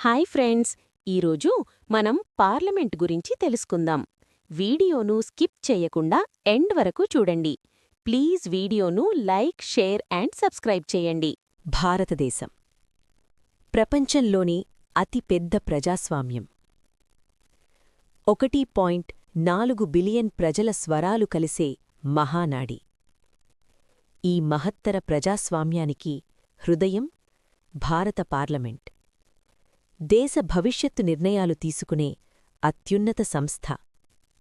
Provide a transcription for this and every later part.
Hi friends! ఈరోజు మనం parliament గురించి తెలుసుకుందాం. వీడియోను స్కిప్ చేయకుండా ఎండ్ వరకు చూడండి. ప్లీజ్ వీడియోను లైక్, షేర్ అండ్ సబ్స్క్రైబ్ చేయండి. భారతదేశం ప్రపంచంలోని అతిపెద్ద ప్రజాస్వామ్యం. 1.4 బిలియన్ ప్రజల స్వరాలు కలిసే మహానాడి. ఈ మహత్తర ప్రజాస్వామ్యానికి హృదయం భారత పార్లమెంట్. దేశ భవిష్యత్తు నిర్ణయాలు తీసుకునే అత్యున్నత సంస్థ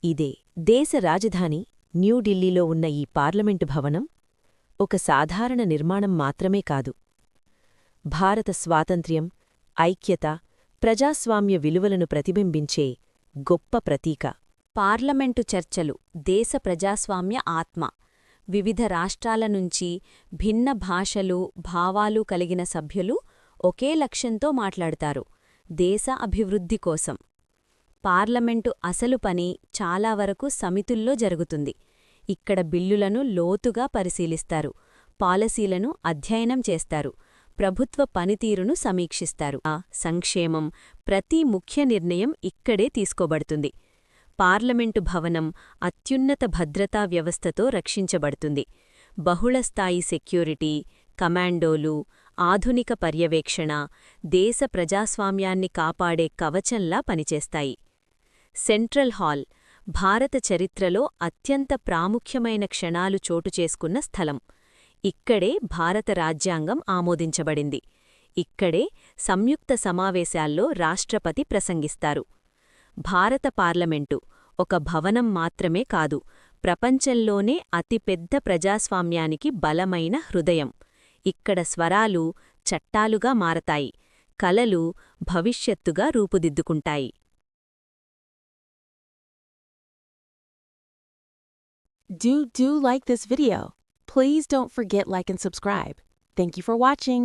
ఇదే. దేశ రాజధాని న్యూఢిల్లీలో ఉన్న ఈ పార్లమెంటు భవనం ఒక సాధారణ నిర్మాణం మాత్రమే కాదు. భారత స్వాతంత్ర్యం, ఐక్యత, ప్రజాస్వామ్య విలువలను ప్రతిబింబించే గొప్ప ప్రతీక. పార్లమెంటు చర్చలు దేశ ప్రజాస్వామ్య ఆత్మ. వివిధ రాష్ట్రాల నుంచి భిన్న భాషలు, భావాలు కలిగిన సభ్యులు ఒకే లక్ష్యంతో మాట్లాడతారు: దేశ అభివృద్ధి కోసం. పార్లమెంటు అసలు పని చాలా వరకు సమితుల్లో జరుగుతుంది. ఇక్కడ బిల్లులను లోతుగా పరిశీలిస్తారు, పాలసీలను అధ్యయనం చేస్తారు, ప్రభుత్వ పనితీరును సమీక్షిస్తారు. సంక్షేమం, ప్రతి ముఖ్య నిర్ణయం ఇక్కడే తీసుకోబడుతుంది. పార్లమెంటు భవనం అత్యున్నత భద్రతా వ్యవస్థతో రక్షించబడుతుంది. బహుళస్థాయి సెక్యూరిటీ, కమాండోలు, ఆధునిక పర్యవేక్షణ దేశ ప్రజాస్వామ్యాన్ని కాపాడే కవచంలా పనిచేస్తాయి. సెంట్రల్ హాల్ భారత చరిత్రలో అత్యంత ప్రాముఖ్యమైన క్షణాలు చోటుచేసుకున్న స్థలం. ఇక్కడే భారత రాజ్యాంగం ఆమోదించబడింది. ఇక్కడే సంయుక్త సమావేశాల్లో రాష్ట్రపతి ప్రసంగిస్తారు. భారత పార్లమెంటు ఒక భవనం మాత్రమే కాదు, ప్రపంచంలోనే అతిపెద్ద ప్రజాస్వామ్యానికి బలమైన హృదయం. ఇక్కడ స్వరాలు చట్టాలుగా మారతాయి, కలలు భవిష్యత్తుగా రూపుదిద్దుకుంటాయి. Do like this video. Please don't forget like and subscribe. Thank you for watching.